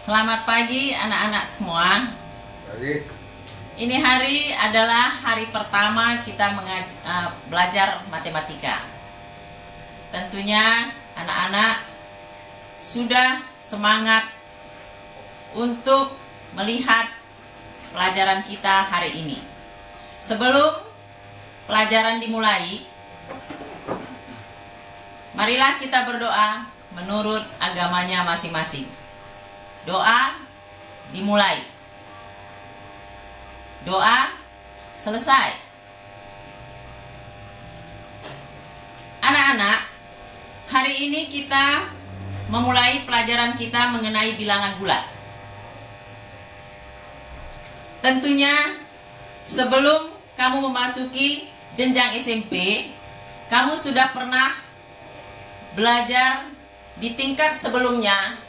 Selamat pagi anak-anak semua. Pagi. Ini hari adalah hari pertama kita belajar matematika. Tentunya anak-anak sudah semangat untuk melihat pelajaran kita hari ini. Sebelum pelajaran dimulai, marilah kita berdoa menurut agamanya masing-masing. Doa dimulai. Doa selesai. Anak-anak, hari ini kita memulai pelajaran kita mengenai bilangan bulat. Tentunya sebelum kamu memasuki jenjang SMP, kamu sudah pernah belajar di tingkat sebelumnya,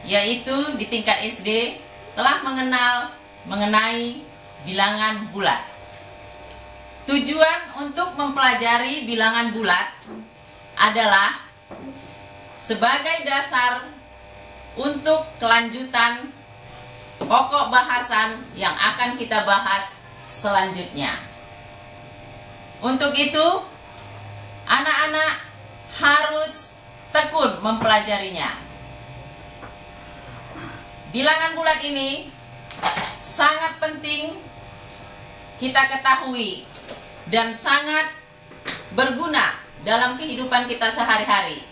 yaitu di tingkat SD, telah mengenal mengenai bilangan bulat. Tujuan untuk mempelajari bilangan bulat adalah sebagai dasar untuk kelanjutan pokok bahasan yang akan kita bahas selanjutnya. Untuk itu, anak-anak harus tekun mempelajarinya. Bilangan bulat ini sangat penting kita ketahui dan sangat berguna dalam kehidupan kita sehari-hari.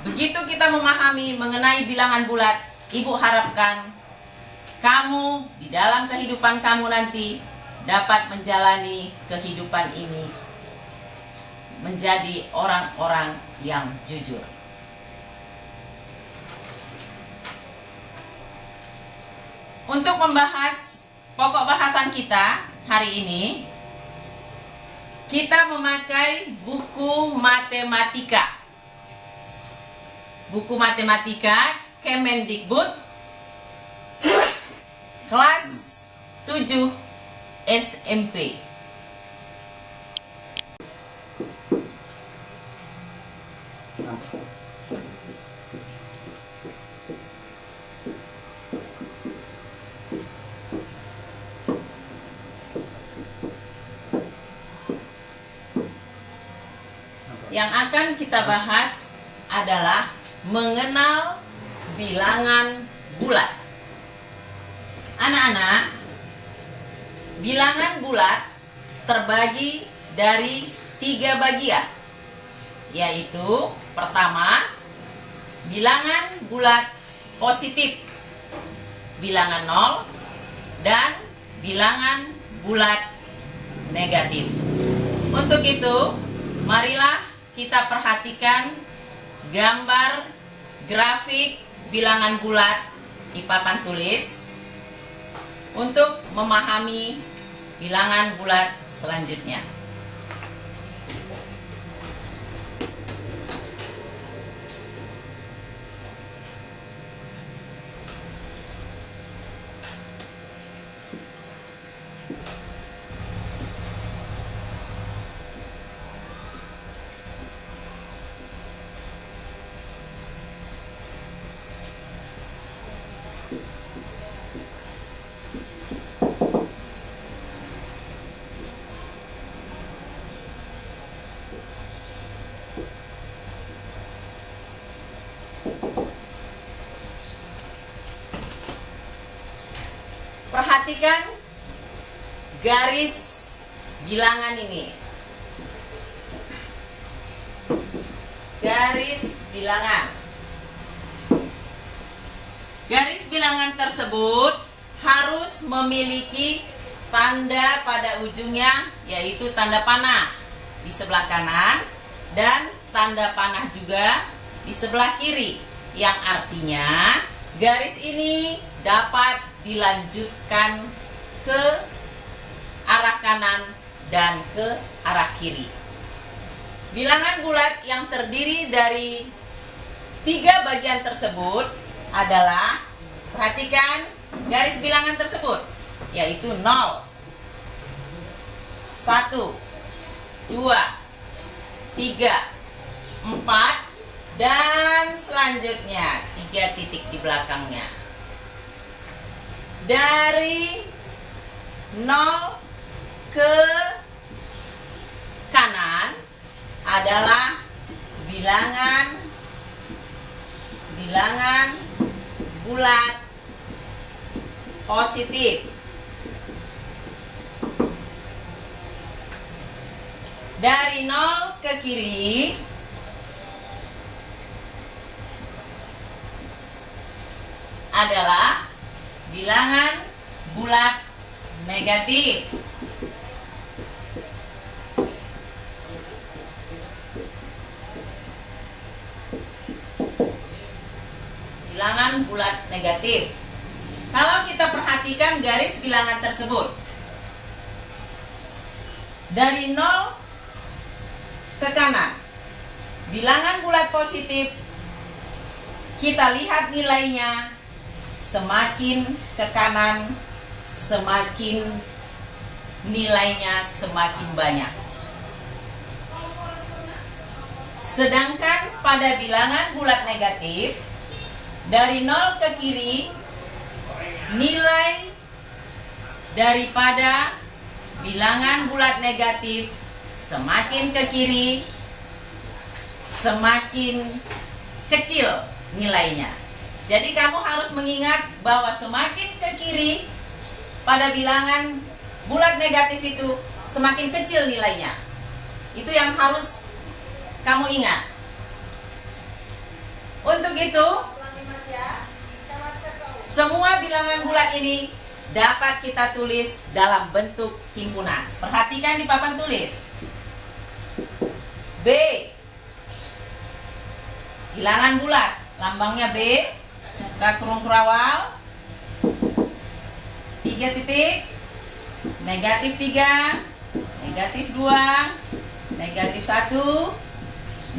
Begitu kita memahami mengenai bilangan bulat, Ibu harapkan kamu di dalam kehidupan kamu nanti dapat menjalani kehidupan ini menjadi orang-orang yang jujur. Untuk membahas pokok bahasan kita hari ini, kita memakai buku matematika. Buku matematika Kemendikbud kelas 7 SMP. Yang akan kita bahas adalah mengenal bilangan bulat. Anak-anak, bilangan bulat terbagi dari 3 bagian, yaitu pertama, bilangan bulat positif, bilangan 0, dan bilangan bulat negatif. Untuk itu, marilah kita perhatikan gambar grafik bilangan bulat di papan tulis untuk memahami bilangan bulat selanjutnya. Perhatikan garis bilangan ini. Garis bilangan. Garis bilangan tersebut harus memiliki tanda pada ujungnya, yaitu tanda panah di sebelah kanan dan tanda panah juga di sebelah kiri, yang artinya garis ini dapat dilanjutkan ke arah kanan dan ke arah kiri. Bilangan bulat yang terdiri dari 3 bagian tersebut adalah, perhatikan garis bilangan tersebut, yaitu 0, 1, 2, 3, 4, dan selanjutnya 3 titik di belakangnya. Dari 0 ke kanan adalah bilangan bulat positif. Dari 0 ke kiri adalah bilangan bulat negatif. Bilangan bulat negatif. Kalau kita perhatikan garis bilangan tersebut, dari 0 ke kanan, bilangan bulat positif, kita lihat nilainya semakin ke kanan, semakin nilainya semakin banyak. Sedangkan pada bilangan bulat negatif, dari 0 ke kiri, nilai daripada bilangan bulat negatif semakin ke kiri, semakin kecil nilainya. Jadi kamu harus mengingat bahwa semakin ke kiri pada bilangan bulat negatif itu semakin kecil nilainya. Itu yang harus kamu ingat. Untuk itu, semua bilangan bulat ini dapat kita tulis dalam bentuk himpunan. Perhatikan di papan tulis. B, bilangan bulat, lambangnya B, buka kurung kurawal, 3 titik, negatif 3, negatif 2, negatif 1, 0,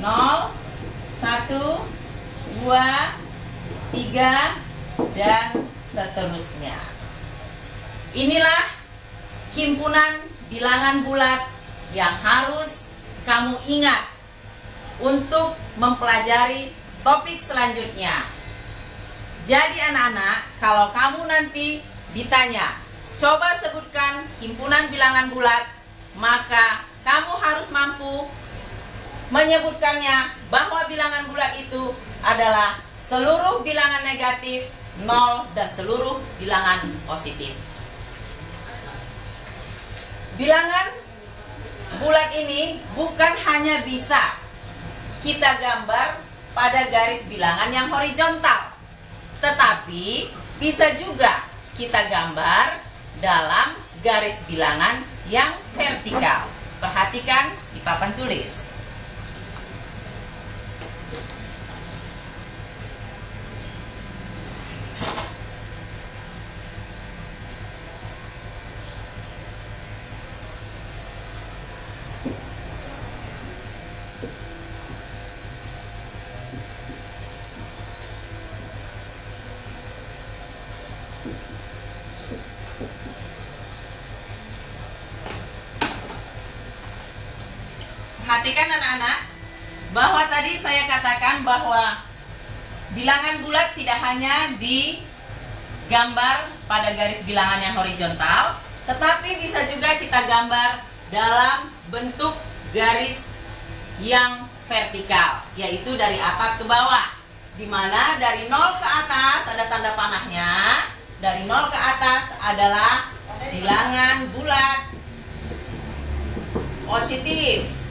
1, 2, 3, dan seterusnya. Inilah himpunan bilangan bulat yang harus kamu ingat untuk mempelajari topik selanjutnya. Jadi anak-anak, kalau kamu nanti ditanya, coba sebutkan himpunan bilangan bulat, maka kamu harus mampu menyebutkannya bahwa bilangan bulat itu adalah seluruh bilangan negatif, 0, dan seluruh bilangan positif. Bilangan bulat ini bukan hanya bisa kita gambar pada garis bilangan yang horizontal, tetapi bisa juga kita gambar dalam garis bilangan yang vertikal. Perhatikan di papan tulis. Perhatikan anak-anak, bahwa tadi saya katakan bahwa bilangan bulat tidak hanya digambar pada garis bilangan yang horizontal, tetapi bisa juga kita gambar dalam bentuk garis yang vertikal, yaitu dari atas ke bawah, di mana dari 0 ke atas ada tanda panahnya. Dari 0 ke atas adalah bilangan bulat positif.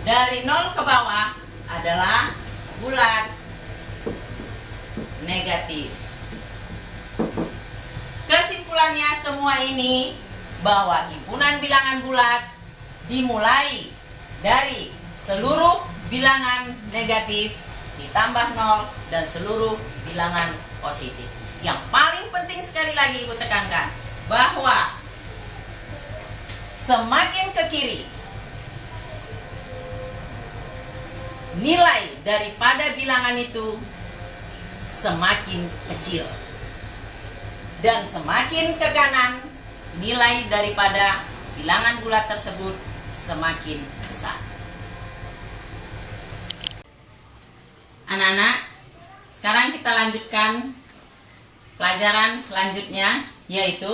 Dari 0 ke bawah adalah bulat negatif. Kesimpulannya semua ini bahwa himpunan bilangan bulat dimulai dari seluruh bilangan negatif ditambah 0 dan seluruh bilangan positif. Yang paling penting sekali lagi Ibu tekankan bahwa semakin ke kiri nilai daripada bilangan itu semakin kecil, dan semakin ke kanan nilai daripada bilangan bulat tersebut semakin besar. Anak-anak, sekarang kita lanjutkan pelajaran selanjutnya, yaitu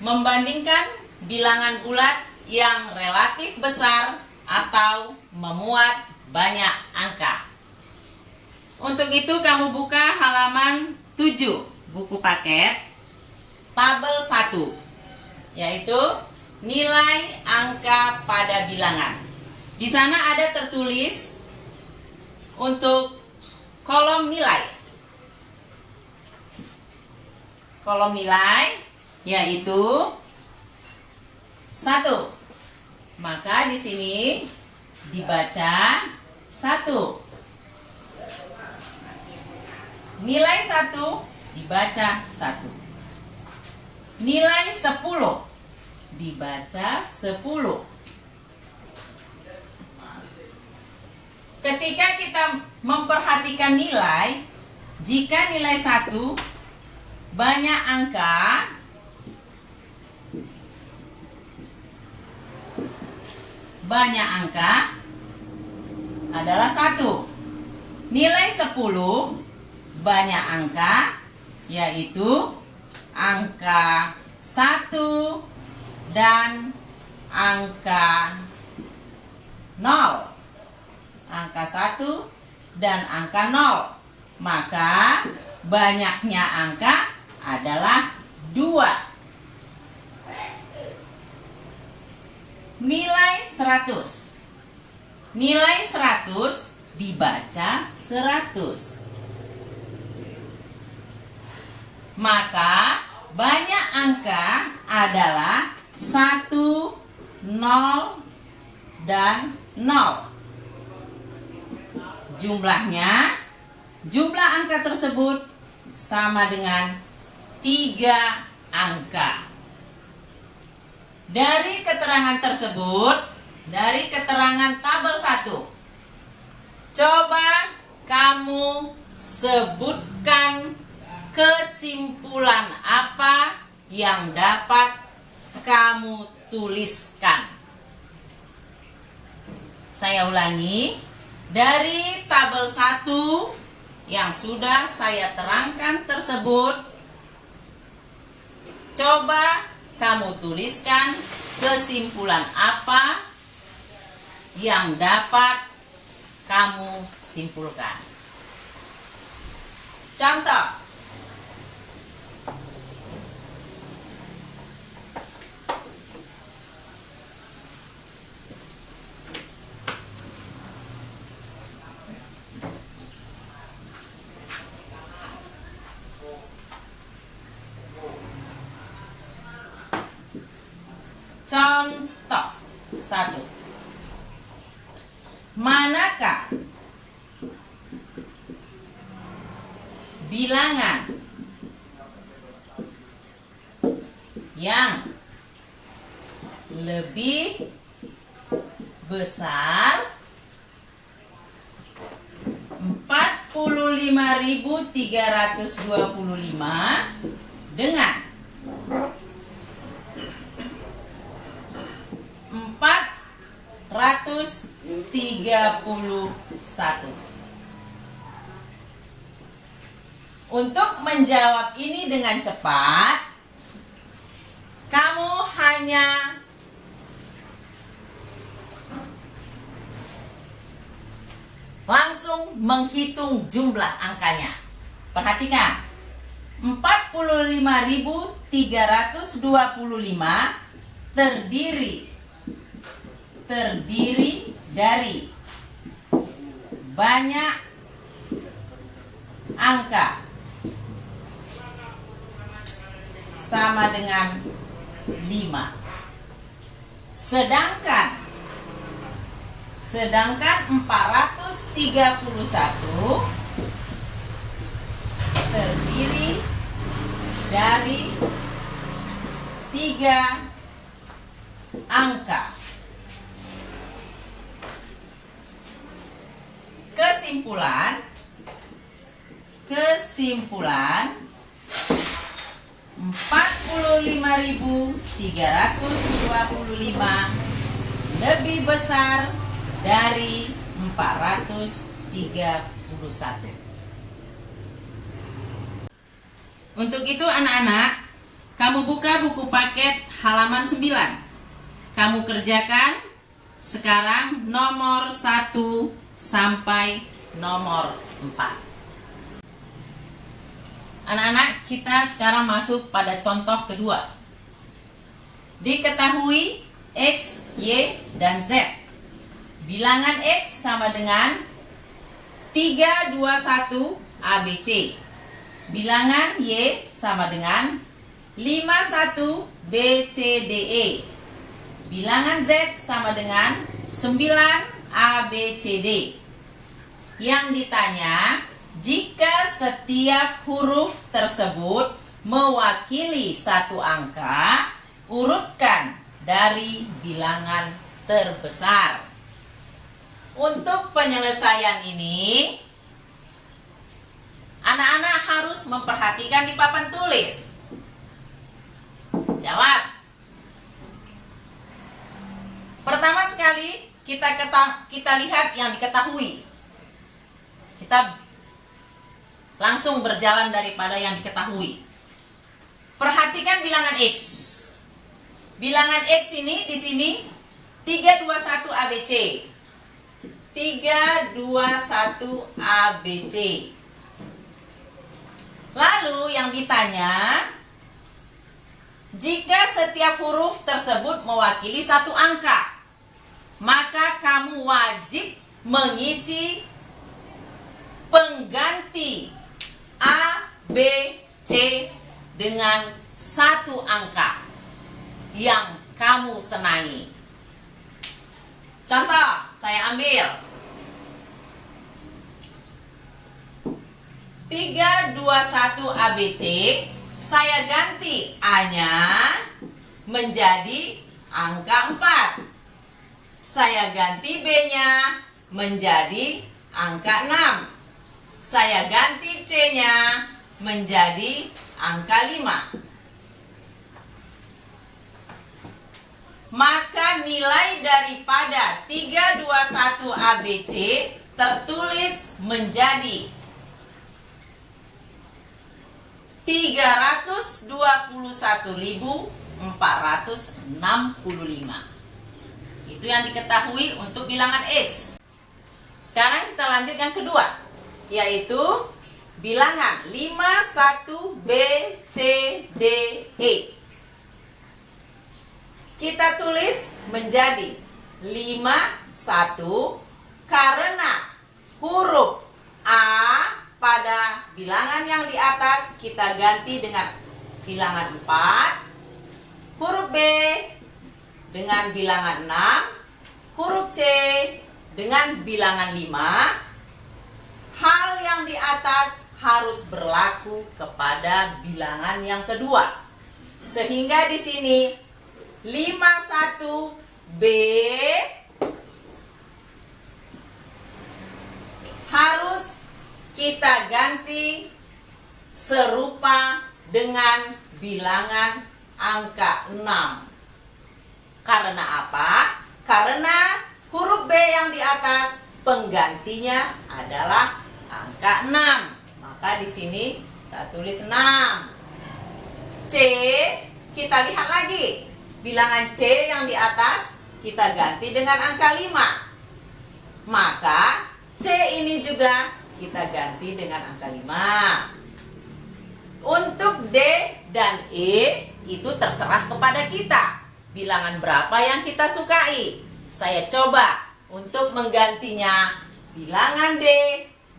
membandingkan bilangan bulat yang relatif besar atau memuat banyak angka. Untuk itu kamu buka halaman 7 buku paket tabel 1, yaitu nilai angka pada bilangan. Di sana ada tertulis untuk kolom nilai. Kolom nilai yaitu 1. Maka di sini dibaca 1. Nilai 1 dibaca 1. Nilai 10 dibaca 10. Ketika kita memperhatikan nilai, jika nilai 1 banyak angka, adalah 1. Nilai 10 banyak angka, yaitu angka 1 dan angka 0. Angka 1 dan angka 0. Maka banyaknya angka adalah 2. Nilai 100. Nilai 100 dibaca 100. Maka banyak angka adalah 1, 0, dan 0. Jumlah angka tersebut sama dengan 3 angka. Dari keterangan tersebut, dari keterangan tabel 1, coba kamu sebutkan kesimpulan apa yang dapat kamu tuliskan. Saya ulangi, dari tabel 1 yang sudah saya terangkan tersebut, coba kamu tuliskan kesimpulan apa yang dapat kamu simpulkan. Contoh. Contoh 1. Manakah bilangan yang lebih besar 45.325 dengan 431. Untuk menjawab ini dengan cepat, kamu hanya langsung menghitung jumlah angkanya. Perhatikan, 45.325 terdiri dari banyak angka sama dengan 5. Sedangkan 431 terdiri dari 3 angka. Kesimpulan 45.325 lebih besar dari 431. Untuk itu anak-anak, kamu buka buku paket halaman 9. Kamu kerjakan sekarang nomor 1 sampai nomor 4. Anak-anak, kita sekarang masuk pada contoh kedua. Diketahui X, Y, dan Z. Bilangan X sama dengan 321 ABC. Bilangan Y sama dengan 51 BCDE. Bilangan Z sama dengan 9 ABCD. Yang ditanya, jika setiap huruf tersebut mewakili satu angka, urutkan dari bilangan terbesar. Untuk penyelesaian ini, anak-anak harus memperhatikan di papan tulis. Jawab. Pertama sekali kita lihat yang diketahui. Kita langsung berjalan daripada yang diketahui. Perhatikan bilangan X. Bilangan X ini di sini 321 ABC. 321 ABC. Lalu yang ditanya, jika setiap huruf tersebut mewakili satu angka, maka kamu wajib mengisi pengganti A, B, C dengan satu angka yang kamu senangi. Contoh, saya ambil 321 ABC, saya ganti A-nya menjadi angka 4. Saya ganti B-nya menjadi angka 6. Saya ganti C-nya menjadi angka 5. Maka nilai daripada 321 ABC tertulis menjadi 321.465. Itu yang diketahui untuk bilangan X. Sekarang kita lanjut yang kedua, yaitu bilangan 51BCDE. Kita tulis menjadi 51 karena huruf A pada bilangan yang di atas kita ganti dengan bilangan 4, huruf B dengan bilangan 6, huruf C dengan bilangan 5. Hal yang di atas harus berlaku kepada bilangan yang kedua. Sehingga di sini 51B harus kita ganti serupa dengan bilangan angka 6. Karena apa? Karena huruf B yang di atas penggantinya adalah angka 6. Maka di sini kita tulis 6. C, kita lihat lagi. Bilangan C yang di atas kita ganti dengan angka 5. Maka C ini juga kita ganti dengan angka 5. Untuk D dan E itu terserah kepada kita. Bilangan berapa yang kita sukai. Saya coba untuk menggantinya bilangan D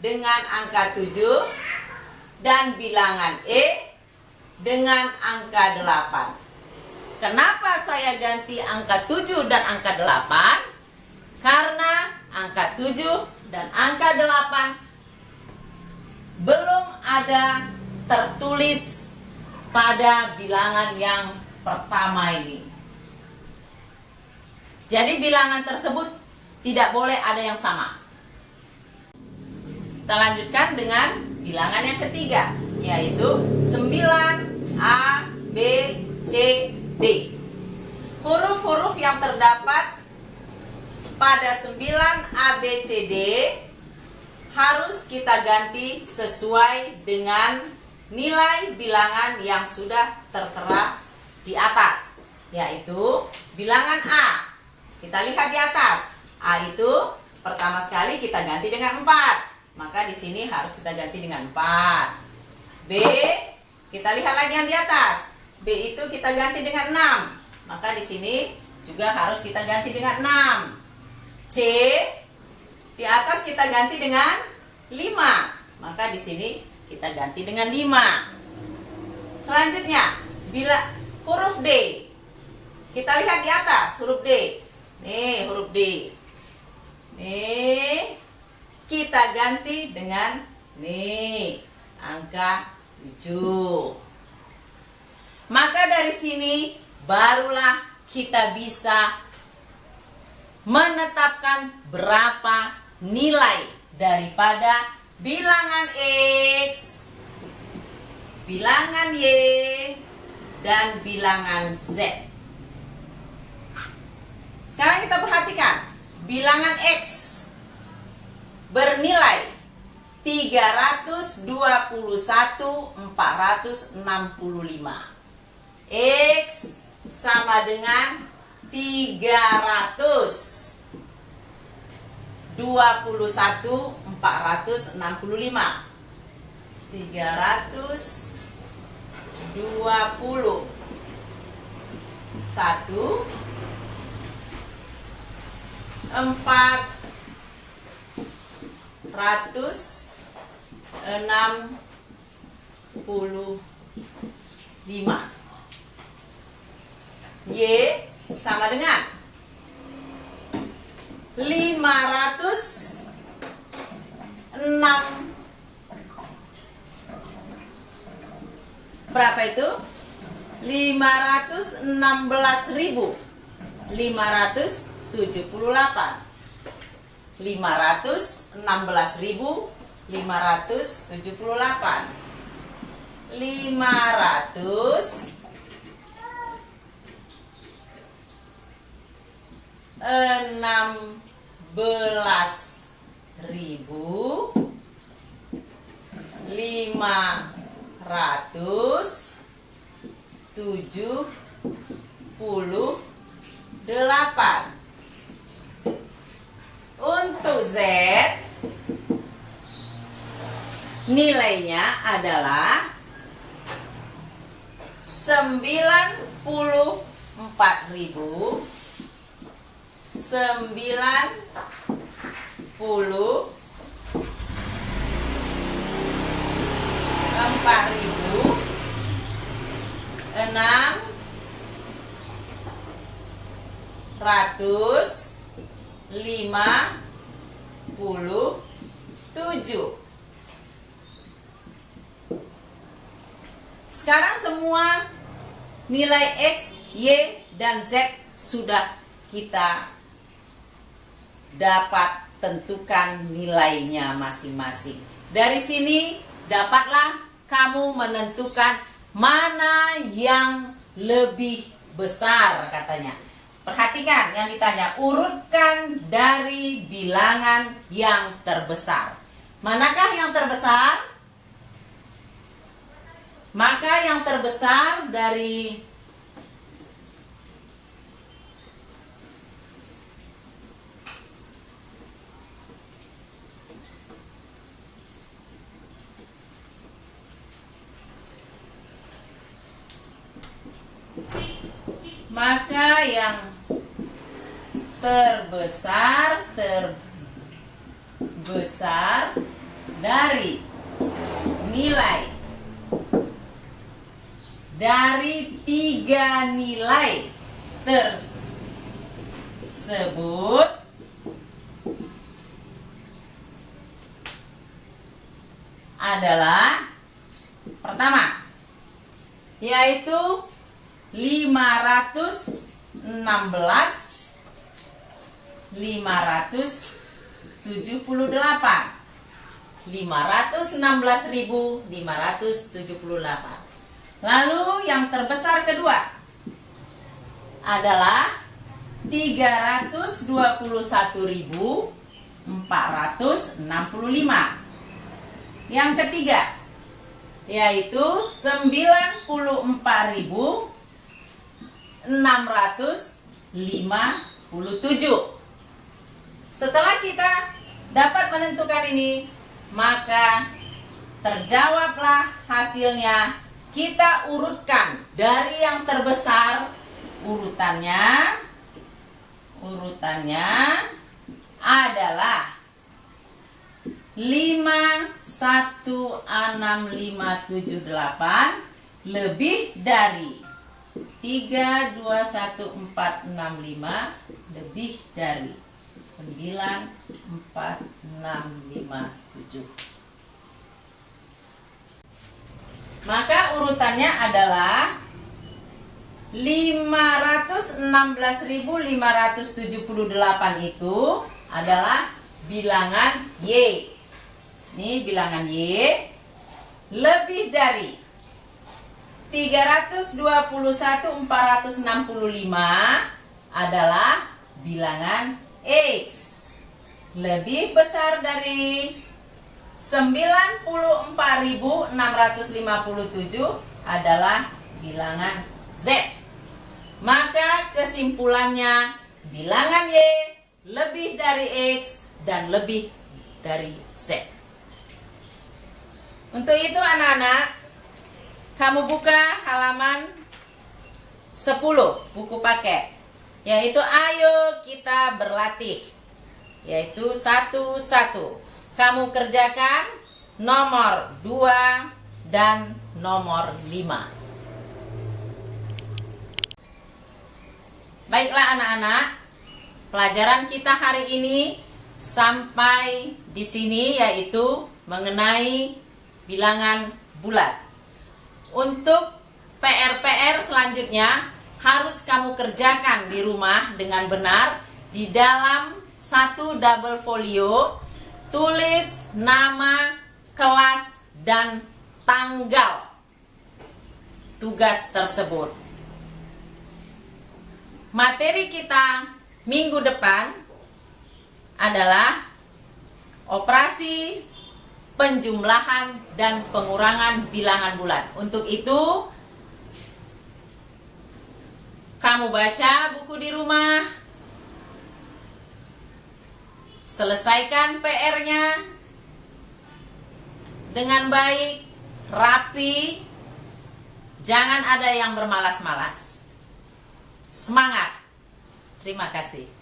dengan angka 7 dan bilangan E dengan angka 8. Kenapa saya ganti angka 7 dan angka 8? Karena angka 7 dan angka 8 belum ada tertulis pada bilangan yang pertama ini. Jadi bilangan tersebut tidak boleh ada yang sama. Kita lanjutkan dengan bilangan yang ketiga, yaitu 9A, B, C, D. Huruf-huruf yang terdapat pada 9 A, B, C, D harus kita ganti sesuai dengan nilai bilangan yang sudah tertera di atas, yaitu bilangan A. Kita lihat di atas. A itu pertama sekali kita ganti dengan 4. Maka di sini harus kita ganti dengan 4. B, kita lihat lagi yang di atas. B itu kita ganti dengan 6. Maka di sini juga harus kita ganti dengan 6. C, di atas kita ganti dengan 5. Maka di sini kita ganti dengan 5. Selanjutnya, bila huruf D. Kita lihat di atas huruf D. Nih, huruf D. Nih, kita ganti dengan nih, angka 7. Maka dari sini barulah kita bisa menetapkan berapa nilai daripada bilangan X, bilangan Y, dan bilangan Z. Sekarang kita perhatikan bilangan X bernilai 321.465. X sama dengan 321.465. 321.465. Y sama dengan 506. Berapa itu? 516.578. 516.578. 16.578. Untuk Z nilainya adalah 94.657. Sekarang semua nilai X, Y, dan Z sudah kita dapat tentukan nilainya masing-masing. Dari sini dapatlah kamu menentukan mana yang lebih besar katanya. Perhatikan yang ditanya, urutkan dari bilangan yang terbesar. Manakah yang terbesar? Maka yang terbesar dari terbesar dari nilai dari 3 nilai tersebut adalah pertama, yaitu 516.578. Lalu yang terbesar kedua adalah 321.465. 465. Yang ketiga yaitu 94.657. Setelah kita dapat menentukan ini, maka terjawablah hasilnya. Kita urutkan dari yang terbesar, urutannya adalah 516.578 lebih dari 321.465 lebih dari 9.467. Maka urutannya adalah 516.578 itu adalah bilangan Y. Ini bilangan Y lebih dari 321.465 adalah bilangan X. Lebih besar dari 94.657 adalah bilangan Z. Maka kesimpulannya bilangan Y lebih dari X dan lebih dari Z. Untuk itu anak-anak, kamu buka halaman 10 buku paket, yaitu ayo kita berlatih, yaitu 1-1. Kamu kerjakan nomor 2 dan nomor 5. Baiklah anak-anak, pelajaran kita hari ini sampai di sini, yaitu mengenai bilangan bulat. Untuk PR-PR selanjutnya harus kamu kerjakan di rumah dengan benar. Di dalam satu double folio, tulis nama, kelas, dan tanggal tugas tersebut. Materi kita minggu depan adalah operasi penjumlahan dan pengurangan bilangan bulat. Untuk itu, kamu baca buku di rumah, selesaikan PR-nya dengan baik, rapi, jangan ada yang bermalas-malas. Semangat! Terima kasih.